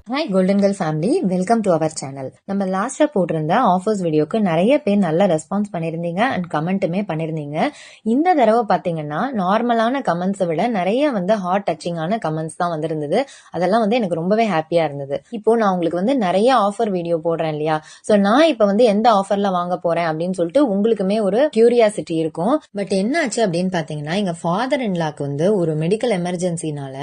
Hi golden girl family, welcome to our channel. நம்ம லாஸ்ட்ல போட்டிருந்த ஆஃபர்ஸ் வீடியோக்கு நிறைய பேர் நல்ல ரெஸ்பான்ஸ் பண்ணிருந்தீங்க அண்ட் கமெண்ட்டுமே பண்ணிருந்தீங்க. இந்த தடவை பாத்தீங்கன்னா நார்மலான கமெண்ட்ஸை விட நிறைய ஹார்ட் டச்சிங்கான கமெண்ட்ஸ் தான் வந்திருந்தது. அதெல்லாம் எனக்கு ரொம்பவே ஹாப்பியா இருந்தது. இப்போ நான் உங்களுக்கு நிறைய ஆஃபர் வீடியோ போடுறேன் இல்லையா, சோ நான் இப்ப எந்த ஆஃபர்ல வாங்க போறேன் அப்படின்னு சொல்லிட்டு உங்களுக்குமே ஒரு கியூரியாசிட்டி இருக்கும். பட் என்ன ஆச்சு அப்படின்னு பாத்தீங்கன்னா, எங்க ஃபாதர் இன் லாக்கு ஒரு மெடிக்கல் எமர்ஜென்சினால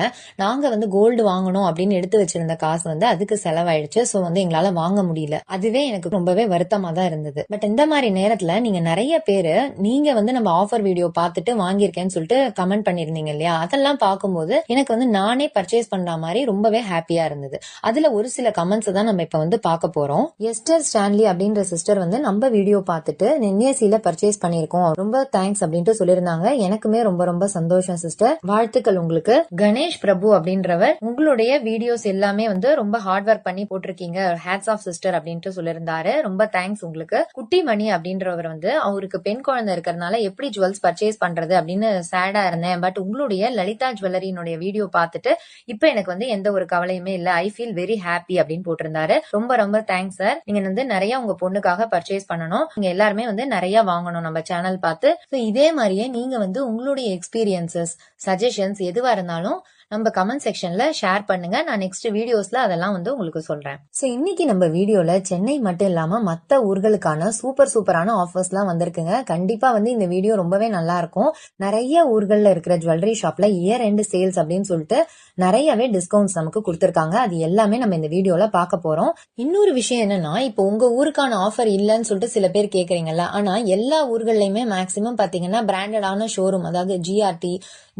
நாங்க கோல்டு வாங்கணும் அப்படின்னு எடுத்து வச்சிருந்த காசு அதுக்கு செலவாயிடுச்சு. சோ எங்களால வாங்க முடியல. அதுவே எனக்கு ரொம்பவே வருத்தமா தான் இருந்தது. பட் இந்த மாதிரி நேரத்துல நீங்க நிறைய பேரு நீங்க நம்ம ஆஃபர் வீடியோ பார்த்துட்டு வாங்கியிருக்கேன்னு சொல்லிட்டு கமெண்ட் பண்ணிருந்தீங்க இல்லையா, அதெல்லாம் பார்க்கும்போது எனக்கு நானே பர்ச்சேஸ் பண்ற மாதிரி ரொம்பவே ஹாப்பியா இருந்தது. அதுல ஒரு சில கமெண்ட்ஸ் தான் நம்ம இப்ப பார்க்க போறோம். எஸ்டர் ஸ்டான்லி அப்படின்ற சிஸ்டர் நம்ம வீடியோ பார்த்துட்டு என்ஏசில பர்ச்சேஸ் பண்ணிருக்கோம், ரொம்ப தேங்க்ஸ் அப்படின்ட்டு சொல்லியிருந்தாங்க. எனக்குமே ரொம்ப ரொம்ப சந்தோஷம் சிஸ்டர், வாழ்த்துக்கள் உங்களுக்கு. கணேஷ் பிரபு அப்படின்றவர் உங்களுடைய வீடியோஸ் எல்லாமே ரொம்ப ஹார்ட் ஒர்க் பண்ணி போட்டிருக்கீங்க, ஹேட்ஸ் ஆஃப் சிஸ்டர் அப்படின்ட்டு சொல்லியிருந்தாரு. ரொம்ப தேங்க்ஸ் உங்களுக்கு. குட்டி மணி அப்படின்றவர் அவருக்கு பெண் குழந்தை இருக்கிறதுனால எப்படி ஜுவல்ஸ் பர்ச்சேஸ் பண்றது அப்படின்னு சேடா இருந்தேன். பட் உங்களுடைய லலிதா ஜுவல்லரினுடைய வீடியோ பார்த்துட்டு இப்ப எனக்கு எந்த ஒரு கவலையுமே இல்ல, ஐ ஃபீல் வெரி ஹாப்பி அப்படின்னு போட்டிருந்தாரு. ரொம்ப ரொம்ப தேங்க்ஸ் சார். நீங்க நிறைய உங்க பொண்ணுக்காக பர்ச்சேஸ் பண்ணணும், நீங்க எல்லாருமே நிறைய வாங்கணும் நம்ம சேனல் பார்த்து. இதே மாதிரியே நீங்க உங்களுடைய எக்ஸ்பீரியன்சஸ், சஜஷன்ஸ் எதுவா இருந்தாலும் நம்ம கமெண்ட் செக்ஷன்ல ஷேர் பண்ணுங்க. நான் நெக்ஸ்ட் வீடியோஸ்ல அதெல்லாம் உங்களுக்கு சொல்றேன். சோ இன்னைக்கு நம்ம வீடியோல சென்னை மட்டும் இல்லாம மத்த ஊர்களுக்கான சூப்பரான ஆஃபர்ஸ் எல்லாம் வந்திருக்குங்க. கண்டிப்பா இந்த வீடியோ ரொம்பவே நல்லா இருக்கும். நிறைய ஊர்கள்ல இருக்கிற ஜுவல்லரி ஷாப்ல இயர் எண்ட் சேல்ஸ் அப்படின்னு சொல்லிட்டு நிறையவே டிஸ்கவுண்ட்ஸ் நமக்கு கொடுத்திருக்காங்க. அது எல்லாமே நம்ம இந்த வீடியோல பார்க்க போறோம். இன்னொரு விஷயம் என்னன்னா, இப்போ உங்க ஊருக்கான ஆஃபர் இல்லன்னு சொல்லிட்டு சில பேர் கேக்குறீங்கல்ல, ஆனா எல்லா ஊர்கள்லயுமே மேக்சிமம் பாத்தீங்கன்னா பிராண்டடான ஷோரூம், அதாவது ஜிஆர்டி,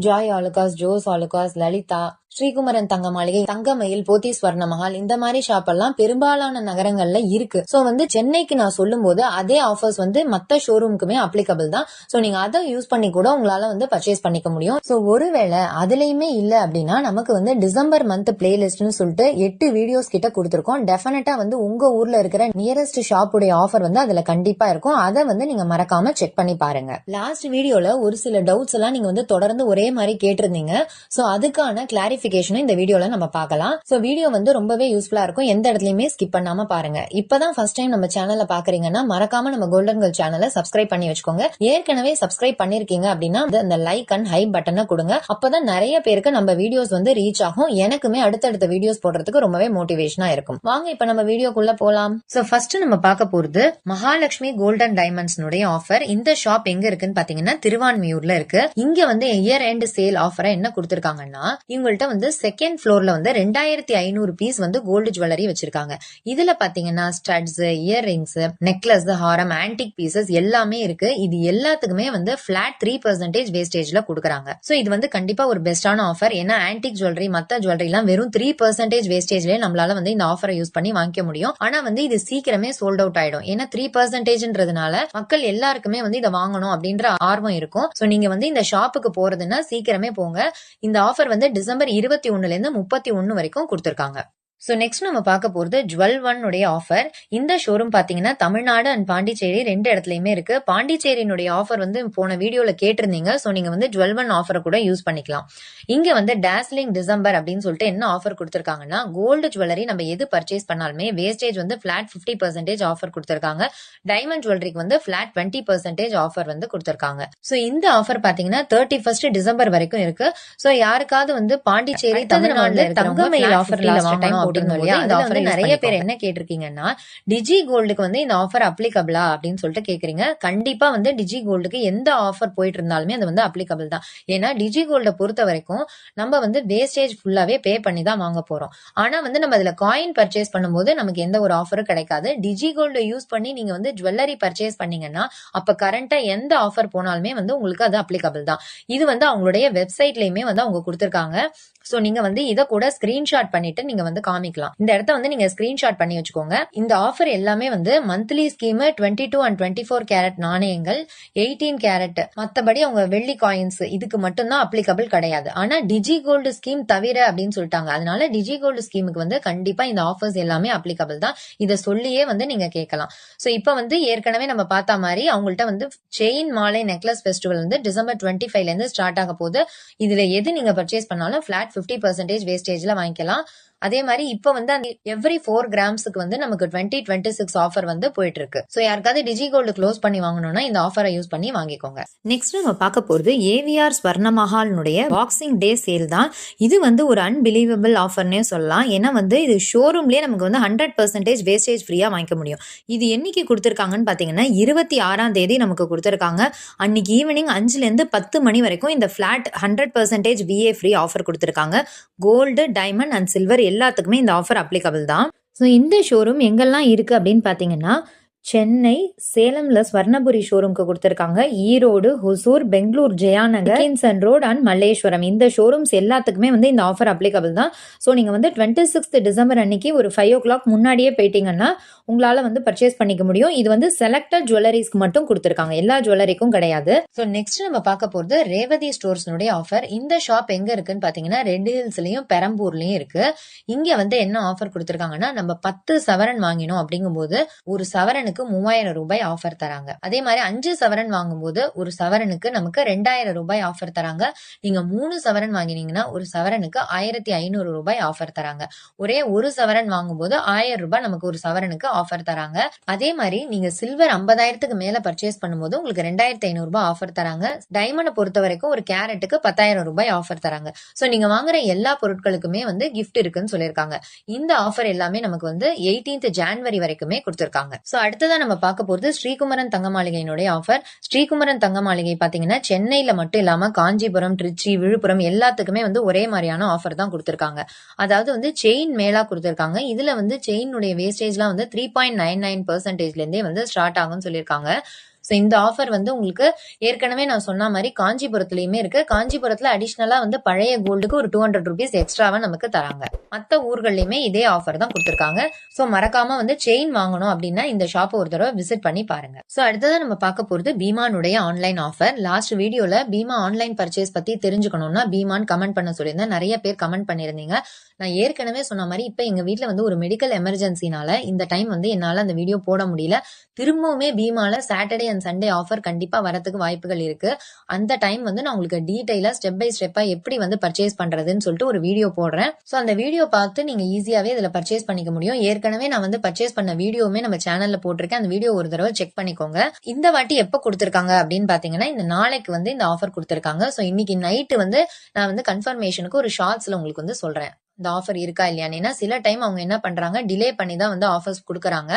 ஜாய் ஆலுகாஸ், ஜோஸ் ஆலுகாஸ், லலிதா, ஸ்ரீகுமரன் தங்க மாளிகை, தங்கமயில், போத்தி ஸ்வர்ண மஹால், இந்த மாதிரி ஷாப் எல்லாம் பெரும்பாலான நகரங்கள்ல இருக்கு. சோ சென்னைக்கு நான் சொல்லும் போது அதே ஆஃபர்ஸ் மத்த ஷோரூமுக்குமே அப்ளிகபிள் தான். சோ நீங்க அதை யூஸ் பண்ணி கூட உங்களால பர்ச்சேஸ் பண்ணிக்க முடியும். சோ ஒருவேளை அதுலயுமே இல்ல அப்படின்னா நமக்கு டிசம்பர் மந்த் பிளேலிஸ்ட்னு சொல்லிட்டு 8 வீடியோஸ் கிட்ட கொடுத்திருக்கோம். டெஃபினட்டா உங்க ஊர்ல இருக்கிற நியரஸ்ட் ஷாப் உடைய ஆஃபர் அதுல கண்டிப்பா இருக்கும். அதை நீங்க மறக்காம செக் பண்ணி பாருங்க. லாஸ்ட் வீடியோல ஒரு சில டவுட்ஸ் எல்லாம் நீங்க தொடர்ந்து ஒரே மாதிரி கேட்டிருந்தீங்க. சோ அதுக்கான கிளாரிஃபிகேஷன் இந்த வீடியோல நம்ம பார்க்கலாம். சோ வீடியோ ரொம்பவே யூஸ்ஃபுல்லா இருக்கும், எந்த இடத்துலயுமே ஸ்கிப் பண்ணாம பாருங்க. இப்பதான் ஃபர்ஸ்ட் டைம் நம்ம சேனலை பாக்குறீங்கன்னா மறக்காம நம்ம கோல்டன் கேர்ள் சேனலை சப்ஸ்கிரைப் பண்ணி வச்சுக்கோங்க. ஏற்கனவே சப்ஸ்கிரைப் பண்ணிருக்கீங்க அப்படின்னா அந்த லைக் அண்ட் ஹைப் பட்டனை கொடுங்க. அப்பதான் நிறைய பேருக்கு நம்ம வீடியோஸ் ரீச் ஆகும். எனக்குமே அடுத்தடுத்த வீடியோஸ் போடுறதுக்கு ரொம்பவே மோட்டிவேஷனா இருக்கும். வாங்க இப்ப நம்ம வீடியோக்குள்ள போலாம். சோ ஃபர்ஸ்ட் நம்ம பார்க்க போறது மகாலட்சுமி கோல்டன் டைமண்ட்ஸ் ஆஃபர். இந்த ஷாப் எங்க இருக்குன்னு பாத்தீங்கன்னா திருவான்மியூர்ல இருக்கு. இங்க இயர் எண்ட் சேல் ஆஃபரா என்ன கொடுத்திருக்காங்கன்னா, இவங்கள்ட்ட செகண்ட் ஃப்ளோர்ல 2500 பீஸ் கோல்டு ஜுவல்லரி வச்சிருக்காங்க. இதுல பாத்தீங்கன்னா ஸ்டட்ஸ், இயர் ரிங்ஸ், நெக்லஸ், ஹாரம், ஆன்டிக் பீசஸ் எல்லாமே இருக்கு. இது எல்லாத்துக்குமே பிளாட் 3% வேஸ்டேஜ்ல கொடுக்கறாங்க. சோ இது கண்டிப்பா ஒரு பெஸ்டான ஆஃபர். ஏன்னா ஆன்டிக் ஜுவல்லரி, மத்த ஜுவல்லரி எல்லாம் வெறும் 3% வேஸ்டேஜ்ல நம்மளால இந்த ஆஃபரை யூஸ் பண்ணி வாங்கிக்க முடியும். ஆனா இது சீக்கிரமே சோல்ட் அவுட் ஆயிடும். ஏன்னா 3%ன்றதுனால மக்கள் எல்லாருக்குமே இதை வாங்கணும் அப்படின்ற ஆர்வம் இருக்கும். சோ நீங்க இந்த ஷாப்புக்கு போறதுன்னா சீக்கிரமே போங்க. இந்த ஆஃபர் டிசம்பர் 21ல இருந்து 31 வரைக்கும் கொடுத்திருக்காங்க. சோ நெக்ஸ்ட் நம்ம பார்க்க போறது ஜுவல் ஒன் உடைய ஆஃபர். இந்த ஷோரூம் பாத்தீங்கன்னா தமிழ்நாடு அண்ட் பாண்டிச்சேரி ரெண்டு இடத்துலயுமே இருக்கு. பாண்டிச்சேரியினுடைய ஆஃபர் போன வீடியோல கேட்டிருந்தீங்க. சோ நீங்க ஜுவல் ஒன் ஆஃபரை கூட யூஸ் பண்ணிக்கலாம். இங்க டாஸ்லிங் டிசம்பர் அப்படின்னு சொல்லிட்டு என்ன ஆஃபர் கொடுத்திருக்காங்கன்னா, கோல்டு ஜுவல்லரி நம்ம எது பர்ச்சேஸ் பண்ணாலுமே வேஸ்டேஜ் பிளாட் 50% ஆஃபர் கொடுத்திருக்காங்க. டைமண்ட் ஜுவல்லரிக்கு பிளாட் 20% ஆஃபர் கொடுத்திருக்காங்க. சோ இந்த ஆஃபர் பாத்தீங்கன்னா 31 டிசம்பர் வரைக்கும் இருக்கு. சோ யாருக்காவது பாண்டிச்சேரி, தமிழ்நாடுல தங்கமயில் ஆஃபர்ல வாங்கணும் நிறைய பேர் என்ன கேட்டிருக்கீங்கன்னா, டிஜி கோல்டுக்கு இந்த ஆஃபர் அப்ளிகபிளா அப்படின்னு சொல்லிட்டு கேக்குறீங்க. கண்டிப்பா டிஜி கோல்டுக்கு எந்த ஆஃபர் போயிட்டு இருந்தாலுமே அது அப்ளிகபிள் தான். ஏன்னா டிஜி கோல்ட பொறுத்த வரைக்கும் நம்ம வேஸ்டேஜ் ஃபுல்லாவே பே பண்ணி தான் வாங்க போறோம். ஆனா நம்ம அதுல காயின் பர்ச்சேஸ் பண்ணும்போது நமக்கு எந்த ஒரு ஆஃபரும் கிடைக்காது. டிஜி கோல்ட யூஸ் பண்ணி நீங்க ஜுவல்லரி பர்ச்சேஸ் பண்ணீங்கன்னா அப்ப கரண்டா எந்த ஆஃபர் போனாலுமே உங்களுக்கு அது அப்ளிகபிள் தான். இது அவங்களுடைய வெப்சைட்லயுமே அவங்க கொடுத்திருக்காங்க. சோ நீங்க இத கூட ஸ்கிரீன்ஷாட் பண்ணிட்டு நீங்க காமிக்கலாம். இந்த இடத்த நீங்க ஸ்கிரீன்ஷாட் பண்ணி வச்சுக்கோங்க. இந்த ஆஃபர் எல்லாமே மந்த்லி ஸ்கீம் 22 and 24 கேரட் நாணயங்கள், 18 கேரட், மத்தபடி அவங்க வெள்ளி காயின்ஸ் இதுக்கு மட்டும் தான் அப்ளிகபிள் கிடையாது. ஆனா டிஜி கோல்டு ஸ்கீம் தவிர அப்படின்னு சொல்லிட்டாங்க. அதனால டிஜி கோல்டு ஸ்கீமுக்கு கண்டிப்பா இந்த ஆஃபர்ஸ் எல்லாமே அப்ளிகபிள் தான். இத சொல்லியே நீங்க கேட்கலாம். சோ இப்ப ஏற்கனவே நம்ம பார்த்த மாதிரி அவங்கள்ட்ட செயின், மாலை, நெக்லஸ் ஃபெஸ்டிவல் டிசம்பர் 25ல இருந்து ஸ்டார்ட் ஆக போகுது. இதுல எது நீங்க பர்ச்சேஸ் பண்ணாலும் பிளாட் 50% வேஸ்டேஜ்ல வாங்கிக்கலாம். அதே மாதிரி இப்ப வந்து அந்த எவ்ரி 4 கிராம்ஸ்க்கு வந்து நமக்கு 2026 ஆஃபர் வந்து போயிட்டு இருக்கு. சோ யாருக்காவது டிஜி கோல்டு க்ளோஸ் பண்ணி வாங்கணும்னா இந்த ஆஃபரை யூஸ் பண்ணி வாங்கிக்கோங்க. நெக்ஸ்ட் நம்ம பார்க்க போறது ஏவிஆர் ஸ்வர்ணமஹால்னுடைய பாக்ஸிங் டே சேல் தான். இது வந்து ஒரு அன்பிலீவபிள் ஆஃபர்னே சொல்லலாம். ஏன்னா வந்து இது ஷோரூம்லயே நமக்கு வந்து 100% வேஸ்டேஜ் ஃப்ரீயா வாங்கிக்க முடியும். இது என்னைக்கு கொடுத்திருக்காங்கன்னு பாத்தீங்கன்னா 26ஆம் தேதி நமக்கு கொடுத்திருக்காங்க. அன்னைக்கு ஈவினிங் 5ல இருந்து 10 மணி வரைக்கும் இந்த ஃபிளாட் 100% VA ஃப்ரீ ஆஃபர் கொடுத்திருக்காங்க. கோல்டு, டைமண்ட் அண்ட் சில்வர் எல்லாத்துக்குமே இந்த ஆஃபர் அப்ளிகபிள் தான். ஸோ இந்த ஷோரூம் எங்கெல்லாம் இருக்கு அப்படின்னு பாத்தீங்கன்னா சென்னை, சேலம்ல ஸ்வர்ணபுரி ஷோரூம்க்கு கொடுத்திருக்காங்க. ஈரோடு, ஹொசூர், பெங்களூர், ஜெயாநகர், கின்சன் ரோட் அண்ட் மல்லேஸ்வரம் இந்த ஷோரூம்ஸ் எல்லாத்துக்குமே வந்து இந்த ஆஃபர் அப்ளிகபிள் தான். ஸோ நீங்க வந்து 26 டிசம்பர் அன்னைக்கு ஒரு 5 o'clock முன்னாடியே போயிட்டீங்கன்னா உங்களால வந்து பர்ச்சேஸ் பண்ணிக்க முடியும். இது வந்து செலக்டட் ஜுவல்லரிஸ்க்கு மட்டும் கொடுத்திருக்காங்க, எல்லா ஜுவல்லரிக்கும் கிடையாது. ஸோ நெக்ஸ்ட் நம்ம பார்க்க போறது ரேவதி ஸ்டோர்ஸ்னுடைய ஆஃபர். இந்த ஷாப் எங்க இருக்குன்னு பாத்தீங்கன்னா ரெட் ஹில்ஸ்லயும் பெரம்பூர்லயும் இருக்கு. இங்க வந்து என்ன ஆஃபர் கொடுத்திருக்காங்கன்னா நம்ம 10 சவரன் வாங்கினோம் அப்படிங்கும்போது ஒரு சவரனுக்கு 3000 ரூபாய் ஆஃபர் தராங்க. அதே மாதிரி 5 சவரன் வாங்கும்போது ஒரு சவரனுக்கு நமக்கு 2000 ரூபாய் ஆஃபர் தராங்க. நீங்க 3 சவரன் வாங்கினீங்கன்னா ஒரு சவரனுக்கு 1500 ரூபாய் ஆஃபர் தராங்க. ஒரே ஒரு சவரன் வாங்கும்போது 1000 ரூபாய் நமக்கு ஒரு சவரனுக்கு ஆஃபர் தராங்க. அதே மாதிரி நீங்க சில்வர் 50,000க்கு மேல பர்ச்சேஸ் பண்ணும்போது உங்களுக்கு 2500 ரூபாய் ஆஃபர் தராங்க. டைமண்ட் பொறுத்த வரைக்கும் ஒரு கேரட்டுக்கு 10,000 ரூபாய் ஆஃபர் தராங்க. சோ நீங்க வாங்குற எல்லா பொருட்களுக்குமே வந்து கிஃப்ட் இருக்குன்னு சொல்லியிருக்காங்க. இந்த ஆஃபர் எல்லாமே நமக்கு வந்து 18th ஜனவரி வரைக்குமே கொடுத்திருக்காங்க. சோ அடுத்ததான் நம்ம பார்க்க போறது ஸ்ரீகுமரன் தங்க மாளிகையினுடைய ஆஃபர். ஸ்ரீகுமரன் தங்க மாளிகை பாத்தீங்கன்னா சென்னையில மட்டும் இல்லாம காஞ்சிபுரம், திருச்சி, விழுப்புரம் எல்லாத்துக்குமே வந்து ஒரே மாதிரியான ஆஃபர் தான் கொடுத்திருக்காங்க. அதாவது வந்து செயின் மேலா கொடுத்திருக்காங்க. இதுல வந்து செயினுடைய வேஸ்டேஜ்லாம் வந்து 3.99% இருந்தே வந்து ஸ்டார்ட் ஆகும்னு சொல்லியிருக்காங்க. சோ இந்த ஆஃபர் வந்து உங்களுக்கு ஏற்கனவே நான் சொன்ன மாதிரி காஞ்சிபுரத்துலயுமே இருக்கு. காஞ்சிபுரத்துல அடிஷனலா வந்து பழைய கோல்டுக்கு ஒரு 200 ரூபீஸ் எக்ஸ்ட்ராவா நமக்கு தராங்க. மத்த ஊர்கள்லயுமே இதே ஆஃபர் தான் கொடுத்திருக்காங்க. சோ மறக்காம வந்து செயின் வாங்கணும் அப்படின்னா இந்த ஷாப் ஒரு தடவை விசிட் பண்ணி பாருங்க. சோ அடுத்ததான் நம்ம பார்க்க போறது பீமானுடைய ஆன்லைன் ஆஃபர். லாஸ்ட் வீடியோல பீமா ஆன்லைன் பர்ச்சேஸ் பத்தி தெரிஞ்சுக்கணும்னா பீமான் கமெண்ட் பண்ண சொல்லியிருந்தேன். நிறைய பேர் கமெண்ட் பண்ணிருந்தீங்க. நான் ஏற்கனவே சொன்ன மாதிரி இப்ப எங்க வீட்டுல வந்து ஒரு மெடிக்கல் எமர்ஜென்சினால இந்த டைம் வந்து என்னால அந்த வீடியோ போட முடியல. திரும்பவுமே பீமால சாட்டர்டே அண்ட் சண்டே ஆஃபர் கண்டிப்பா வரதுக்கு வாய்ப்புகள் இருக்கு. அந்த டைம் வந்து நான் உங்களுக்கு டீடைலா ஸ்டெப் பை ஸ்டெப்பா எப்படி வந்து பர்ச்சேஸ் பண்றதுன்னு சொல்லிட்டு ஒரு வீடியோ போடுறேன். சோ அந்த வீடியோ பார்த்து நீங்க ஈஸியாவே இதுல பர்ச்சேஸ் பண்ணிக்க முடியும். ஏற்கனவே நான் வந்து பர்ச்சேஸ் பண்ண வீடியோவுமே நம்ம சேனல்ல போட்டிருக்கேன். அந்த வீடியோ ஒரு தடவை செக் பண்ணிக்கோங்க. இந்த வாட்டி எப்ப கொடுத்திருக்காங்க அப்படின்னு பாத்தீங்கன்னா இந்த நாளைக்கு வந்து இந்த ஆஃபர் கொடுத்திருக்காங்க. சோ இன்னைக்கு நைட்டு வந்து நான் வந்து கன்ஃபர்மேஷனுக்கு ஒரு ஷார்ட்ஸ்ல உங்களுக்கு வந்து சொல்றேன் இந்த ஆஃபர் இருக்கா இல்லையான்னு. ஏன்னா சில டைம் அவங்க என்ன பண்றாங்க டிலே பண்ணி தான் வந்து ஆஃபர்ஸ் கொடுக்குறாங்க.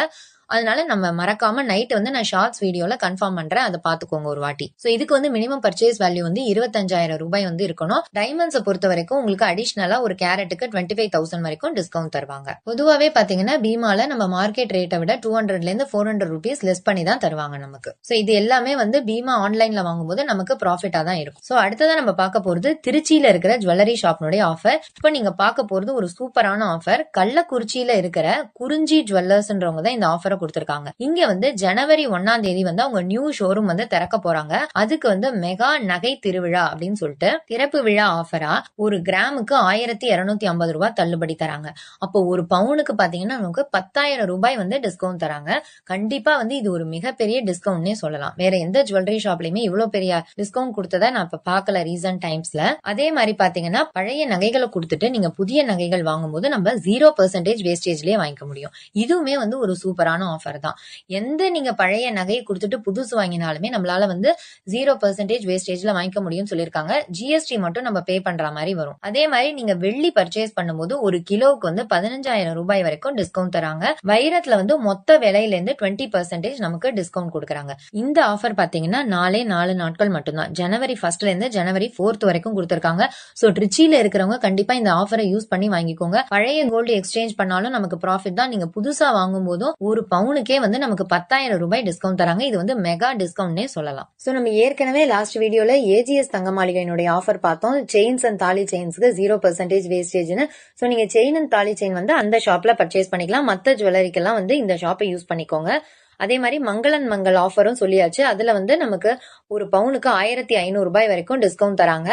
அதனால நம்ம மறக்காம நைட் வந்து நான் ஷார்ட்ஸ் வீடியோல கன்ஃபார்ம் பண்றேன், அதை பாத்துக்கோங்க ஒரு வாட்டி. சோ இதுக்கு வந்து மினிமம் பர்ச்சேஸ் வேல்யூ வந்து 25,000 ரூபாய் வந்து இருக்கணும். டைமண்ட்ஸை பொறுத்த வரைக்கும் உங்களுக்கு அடிஷனலா ஒரு கேரட்டுக்கு 25,000 வரைக்கும் டிஸ்கவுண்ட் தருவாங்க. பொதுவாவே பாத்தீங்கன்னா பீமால நம்ம மார்க்கெட் ரேட்டை விட 200ல இருந்து 400 ரூபீஸ் லெஸ் பண்ணி தான் தருவாங்க நமக்கு. சோ இது எல்லாமே வந்து பீமா ஆன்லைன்ல வாங்கும்போது நமக்கு ப்ராஃபிட்டா தான் இருக்கும். சோ அடுத்ததான் நம்ம பார்க்க போறது திருச்சியில இருக்கிற ஜுவல்லரி ஷாப்னுடைய ஆஃபர். இப்ப நீங்க பார்க்க போறது ஒரு சூப்பரான ஆஃபர். கள்ளக்குறிச்சியில இருக்கிற குறிஞ்சி ஜுவல்லர்ஸ்ன்றவங்க தான் இந்த ஆஃபர் கொடுத்திருக்காங்க. இங்க வந்து ஜனவரி 1ஆம் தேதி வந்து அவங்க நியூ ஷோரூம் வந்து திறக்க போறாங்க. அதுக்கு வந்து மெகா நகை திருவிழா அப்படின்னு சொல்லிட்டு திறப்பு விழா ஆஃபரா ஒரு கிராமுக்கு 1250 ரூபாய் தள்ளுபடி தராங்க. அப்போ ஒரு பவுனுக்கு பாத்தீங்கன்னா நமக்கு 10,000 ரூபாய் வந்து டிஸ்கவுண்ட் தராங்க. கண்டிப்பா வந்து இது ஒரு மிகப்பெரிய டிஸ்கவுண்ட்னே சொல்லலாம். வேற எந்த ஜுவல்லரி ஷாப்லயுமே இவ்வளவு பெரிய டிஸ்கவுண்ட் கொடுத்ததை நான் இப்ப பாக்கல ரீசன்ட் டைம்ஸ்ல. அதே மாதிரி பாத்தீங்கன்னா பழைய நகைகளை கொடுத்துட்டு நீங்க புதிய நகைகள் வாங்கும்போது நம்ம 0% வேஸ்டேஜ்லயே வாங்கிக்க முடியும். இதுவுமே வந்து ஒரு சூப்பரான ஆஃபர் தான். எந்த நீங்க பழைய நகையை கொடுத்துட்டு புதுசு வாங்கினாலுமே நம்மளால வந்து 0% வேஸ்டேஜ்ல வாங்கிக்க முடியும்னு சொல்லியிருக்காங்க. ஜிஎஸ்டி மட்டும் நம்ம பே பண்ற மாதிரி வரும். அதே மாதிரி நீங்க வெள்ளி பர்ச்சேஸ் பண்ணும்போது ஒரு கிலோவுக்கு வந்து 15,000 ரூபாய் வரைக்கும் டிஸ்கவுண்ட் தராங்க. வைரத்துல வந்து மொத்த விலையில இருந்து 20% நமக்கு டிஸ்கவுண்ட் கொடுக்கறாங்க. இந்த ஆஃபர் பாத்தீங்கன்னா 4 நாட்கள் மட்டும்தான். ஜனவரி 1ல இருந்து ஜனவரி 4th வரைக்கும் கொடுத்திருக்காங்க. சோ ட்ரிச்சில இருக்கிறவங்க கண்டிப்பா இந்த ஆஃபரை யூஸ் பண்ணி வாங்கிக்கோங்க. பழைய கோல்டு எக்ஸ்சேஞ்ச் பண்ணாலும் நமக்கு ப்ராஃபிட் தான். நீங்க புதுசா வாங்கும் போதும் ஒரு பவுனுக்கே வந்து நமக்கு 10,000 ரூபாய் டிஸ்கவுண்ட் தராங்க. இது வந்து மெகா டிஸ்கவுண்ட்னே சொல்லலாம். சோ நம்ம ஏற்கனவே லாஸ்ட் வீடியோல ஏஜிஎஸ் தங்க மாளிகையினுடைய ஆஃபர் பார்த்தோம். செயின்ஸ் அண்ட் தாலி செயின்ஸ்க்கு 0% வேஸ்டேஜ்னு. சோ நீங்க செயின் அண்ட் தாலி செயின் வந்து அந்த ஷாப்ல பர்ச்சேஸ் பண்ணிக்கலாம். மத்த ஜுவல்லரிக்கெல்லாம் வந்து இந்த ஷாப்பை யூஸ் பண்ணிக்கோங்க. அதே மாதிரி மங்களன் மங்கள் ஆஃபரும் சொல்லியாச்சு. அதுல வந்து நமக்கு ஒரு பவுனுக்கு 1500 ரூபாய் வரைக்கும் டிஸ்கவுண்ட் தராங்க.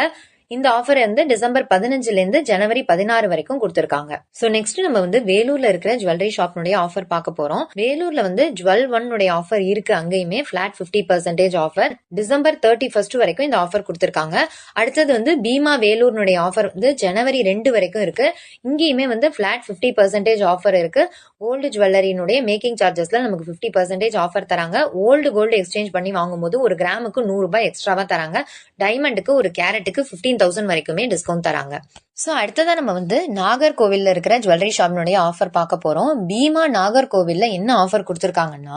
இந்த ஆஃபர் வந்து டிசம்பர் 15ல இருந்து ஜனவரி 16 வரைக்கும் கொடுத்திருக்காங்க. சோ நெக்ஸ்ட் நம்ம வந்து வேலூர்ல இருக்கிற ஜுவல்லரி ஷாப்னுடைய ஆஃபர் பார்க்க போறோம். வேலூர்ல வந்து ஜுவல் ஒன் உடைய ஆஃபர் இருக்கு. அங்கேயுமே பிளாட் 50% ஆஃபர் டிசம்பர் 31 வரைக்கும் இந்த ஆஃபர் கொடுத்திருக்காங்க. அடுத்தது வந்து பீமா வேலூர்னுடைய ஆஃபர் வந்து ஜனவரி 2 வரைக்கும் இருக்கு. இங்கேயுமே வந்து பிளாட் 50% ஆஃபர் இருக்கு. ஓல்டு ஜுவல்லரினுடைய மேக்கிங் சார்ஜஸ்ல நமக்கு 50% ஆஃபர் தராங்க. ஓல்டு கோல்டு எக்ஸ்சேஞ்ச் பண்ணி வாங்கும்போது ஒரு கிராமுக்கு ₹100 எக்ஸ்ட்ராவா தராங்க. டைமண்டுக்கு ஒரு கேரட்டுக்கு 15,000 வரைக்குமே டிஸ்கவுண்ட் தராங்க. சோ அடுத்ததா நம்ம வந்து நாகர்கோவில்ல இருக்கிற ஜுவல்லரி ஷாப்னுடைய ஆஃபர் பார்க்க போறோம். பீமா நாகர்கோவில்ல என்ன ஆஃபர் கொடுத்திருக்காங்கன்னா,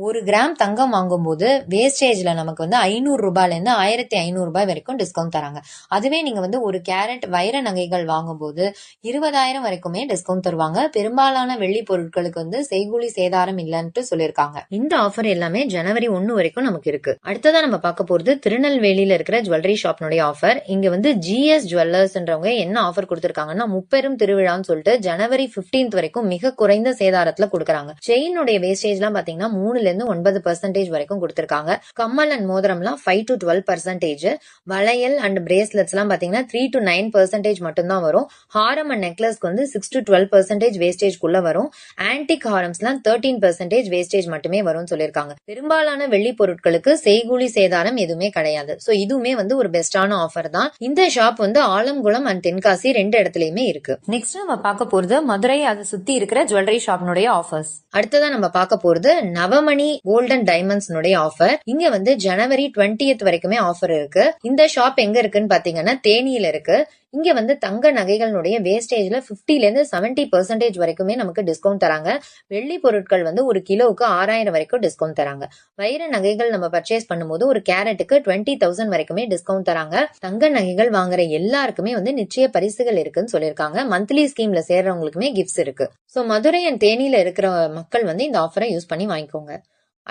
1 கிராம் தங்கம் வாங்கும்போது வேஸ்டேஜ்ல நமக்கு வந்து ₹500 இருந்து ₹1,500 வரைக்கும் டிஸ்கவுண்ட் தராங்க. அதுவே நீங்க வந்து 1 கேரட் வைர நகைகள் வாங்கும்போது 20,000 வரைக்குமே டிஸ்கவுண்ட் தருவாங்க. பெரும்பாலான வெள்ளி பொருட்களுக்கு வந்து செய்கூலி சேதாரம் இல்லைன்னு சொல்லியிருக்காங்க. இந்த ஆஃபர் எல்லாமே ஜனவரி 1 வரைக்கும் நமக்கு இருக்கு. அடுத்ததா நம்ம பார்க்க போறது திருநெல்வேலியில இருக்கிற ஜுவல்லரி ஷாப்னுடைய ஆஃபர். இங்க வந்து ஜிஎஸ் ஜுவல்லர்ஸ்ன்றவங்க என்ன ஆஃபர் கொடுத்திருக்காங்கன்னா, முப்பெரும் திருவிழான்னு சொல்லிட்டு ஜனவரி 15 வரைக்கும் மிக குறைந்த சேதாரத்துல கொடுக்கறாங்க. செயினுடைய வேஸ்டேஜ் எல்லாம் பாத்தீங்கன்னா 3ல இருந்து 9% வரைக்கும் கொடுத்திருக்காங்க. கம்மல் அண்ட் மோதிரம் எல்லாம் 5 to 12%, வளையல் அண்ட் பிரேஸ்லெட்ஸ் எல்லாம் பாத்தீங்கன்னா 3 to 9% மட்டும் தான் வரும். ஹாரம் அண்ட் நெக்லஸ்க்கு வந்து 6 to 12% வேஸ்டேஜ்குள்ள வரும். ஆன்டிக் ஹாரம்ஸ் எல்லாம் 13% வேஸ்டேஜ் மட்டுமே வரும்னு சொல்லியிருக்காங்க. பெரும்பாலான வெள்ளி பொருட்களுக்கு செய்கூலி சேதாரம் எதுவுமே கிடையாது. சோ இதுவுமே வந்து ஒரு பெஸ்டான ஆஃபர் தான். இந்த ஷாப் வந்து ஆலங்குளம் அண்ட் தென்காசி 2 இடத்துலயுமே இருக்கு. நெக்ஸ்ட் நம்ம பார்க்க போறது மதுரை அதை சுத்தி இருக்கிற ஜுவல்லரி ஷாப்னுடைய ஆஃபர்ஸ். அடுத்ததா நம்ம பார்க்க போறது நவமணி கோல்டன் டைமண்ட்ஸ் ஆஃபர். இங்க வந்து ஜனவரி 20th வரைக்குமே ஆஃபர் இருக்கு. இந்த ஷாப் எங்க இருக்குன்னு பாத்தீங்கன்னா தேனியில இருக்கு. இங்க வந்து தங்க நகைகளுடைய வேஸ்டேஜ்ல 50ல இருந்து 70% வரைக்குமே நமக்கு டிஸ்கவுண்ட் தராங்க. வெள்ளி பொருட்கள் வந்து ஒரு கிலோவுக்கு 6,000 வரைக்கும் டிஸ்கவுண்ட் தராங்க. வைர நகைகள் நம்ம பர்ச்சேஸ் பண்ணும்போது ஒரு கேரட்டுக்கு 20,000 வரைக்குமே டிஸ்கவுண்ட் தராங்க. தங்க நகைகள் வாங்குற எல்லாருக்குமே வந்து நிச்சய பரிசுகள் இருக்குன்னு சொல்லியிருக்காங்க. மந்த்லி ஸ்கீம்ல சேர்றவங்களுக்குமே கிஃப்ட்ஸ் இருக்கு. சோ மதுரை அண்ட் தேனியில இருக்கிற மக்கள் வந்து இந்த ஆஃபரை யூஸ் பண்ணி வாங்கிக்கோங்க.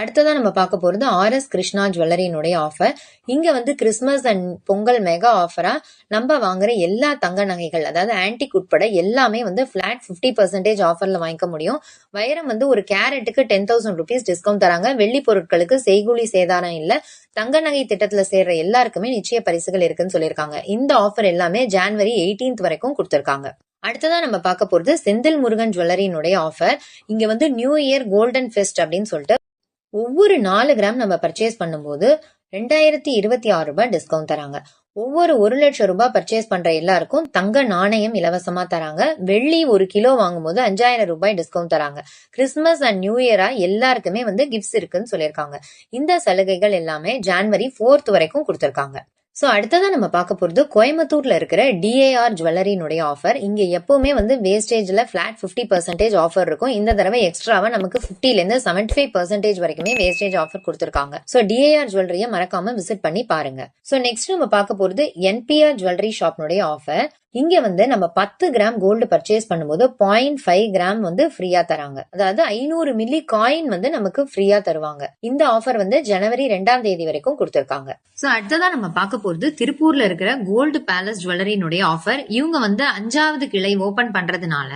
அடுத்ததா நம்ம பார்க்க போறது RS கிருஷ்ணா ஜுவல்லரினுடைய ஆஃபர். இங்க வந்து கிறிஸ்துமஸ் அண்ட் பொங்கல் மெகா ஆஃபரா நம்ம வாங்குற எல்லா தங்க நகைகள், அதாவது ஆன்டிக் உட்பட எல்லாமே வந்து பிளாட் 50% ஆஃபர்ல வாங்கிக்க முடியும். வைரம் வந்து ஒரு கேரட்டுக்கு 10,000 rupees டிஸ்கவுண்ட் தராங்க. வெள்ளி பொருட்களுக்கு செய்கூலி சேதாரம் இல்ல. தங்க நகை திட்டத்துல சேர்ற எல்லாருக்குமே நிச்சய பரிசுகள் இருக்குன்னு சொல்லியிருக்காங்க. இந்த ஆஃபர் எல்லாமே ஜனவரி 18th வரைக்கும் கொடுத்திருக்காங்க. அடுத்ததா நம்ம பார்க்க போறது செந்தில் முருகன் ஜுவல்லரினுடைய ஆஃபர். இங்க வந்து நியூ இயர் கோல்டன் ஃபெஸ்ட் அப்படின்னு சொல்லிட்டு ஒவ்வொரு 4 கிராம் நம்ம பர்ச்சேஸ் பண்ணும்போது ₹2,026 டிஸ்கவுண்ட் தராங்க. ஒவ்வொரு 1 லட்சம் ரூபாய் பர்ச்சேஸ் பண்ற எல்லாருக்கும் தங்க நாணயம் இலவசமா தராங்க. வெள்ளி 1 கிலோ வாங்கும்போது ₹5,000 டிஸ்கவுண்ட் தராங்க. கிறிஸ்துமஸ் அண்ட் நியூ இயரா எல்லாருக்குமே வந்து கிஃப்ட்ஸ் இருக்குன்னு சொல்லியிருக்காங்க. இந்த சலுகைகள் எல்லாமே ஜனவரி 4th வரைக்கும் கொடுத்திருக்காங்க. சோ அடுத்ததான் நம்ம பார்க்க போறது கோயம்புத்தூர்ல இருக்கிற DAR ஜுவல்லரினுடைய ஆஃபர். இங்க எப்பவுமே வந்து வேஸ்டேஜ்ல பிளாட் 50% ஆஃபர் இருக்கும். இந்த தடவை எக்ஸ்ட்ராவா நமக்கு 50ல இருந்து 75% வரைக்குமே வேஸ்டேஜ் ஆஃபர் கொடுத்திருக்காங்க. சோ DAR ஜுவல்லரிய மறக்காம விசிட் பண்ணி பாருங்க. சோ நெக்ஸ்ட் நம்ம பார்க்க போறது NPR ஜுவல்லரி ஷாப்னுடைய ஆஃபர். இங்க வந்து நம்ம 10 கிராம் கோல்டு பர்ச்சேஸ் பண்ணும்போது 0.5 கிராம் வந்து ஃப்ரீயா தராங்க. அதாவது 500 மில்லி காயின் வந்து நமக்கு ஃப்ரீயா தருவாங்க. இந்த ஆஃபர் வந்து ஜனவரி 2ஆம் தேதி வரைக்கும் கொடுத்திருக்காங்க. சோ அடுத்ததா நம்ம பார்க்க போறது திருப்பூர்ல இருக்கிற கோல்டு பேலஸ் ஜுவல்லரினுடைய ஆஃபர். இவங்க வந்து 5வது கிளை ஓபன் பண்றதுனால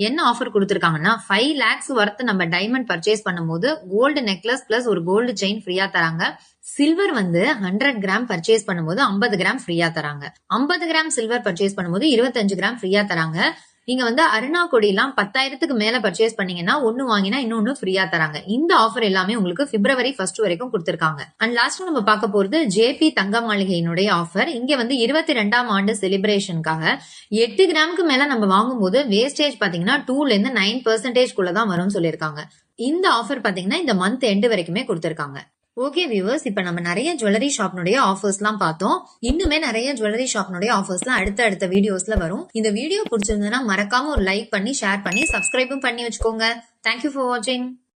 என்ன ஆஃபர் கொடுத்திருக்காங்கன்னா 5 lakhs வர்த் நம்ம டைமண்ட் பர்ச்சேஸ் பண்ணும்போது கோல்டு நெக்லஸ் பிளஸ் ஒரு கோல்டு செயின் ஃப்ரீயா தராங்க. சில்வர் வந்து 100 கிராம் பர்ச்சேஸ் பண்ணும்போது 50 கிராம் ஃப்ரீயா தராங்க. 50 கிராம் சில்வர் பர்ச்சேஸ் பண்ணும்போது 25 கிராம் ஃப்ரீயா தராங்க. நீங்க வந்து அருணா கொடி எல்லாம் 10,000க்கு மேல பர்ச்சேஸ் பண்ணீங்கன்னா ஒன்னு வாங்கினா இன்னொன்னு ஃப்ரீயா தராங்க. இந்த ஆஃபர் எல்லாமே உங்களுக்கு பிப்ரவரி 1 வரைக்கும் கொடுத்திருக்காங்க. அண்ட் லாஸ்ட் நம்ம பார்க்க போறது JP தங்க மாளிகையினுடைய ஆஃபர். இங்க வந்து 22ஆம் ஆண்டு செலிப்ரேஷனுக்காக 8 கிராமுக்கு மேல நம்ம வாங்கும்போது வேஸ்டேஜ் பாத்தீங்கன்னா 2ல இருந்து 9% குள்ளதான் வரும்னு சொல்லியிருக்காங்க. இந்த ஆஃபர் பாத்தீங்கன்னா இந்த மந்த் எண்ட் வரைக்குமே கொடுத்திருக்காங்க. ஓகே வியூவர்ஸ், இப்ப நம்ம நிறைய ஜுவல்லரி ஷாப்னுடைய ஆஃபர்ஸ் எல்லாம் பார்த்தோம். இன்னுமே நிறைய ஜுவல்லரி ஷாப்னுடைய ஆஃபர்ஸ் எல்லாம் அடுத்த வீடியோஸ்ல வரும். இந்த வீடியோ பிடிச்சிருந்ததுன்னா மறக்காம ஒரு லைக் பண்ணி ஷேர் பண்ணி சப்ஸ்கிரைபும் பண்ணி வச்சுக்கோங்க. தேங்க்யூ ஃபார் வாட்சிங்.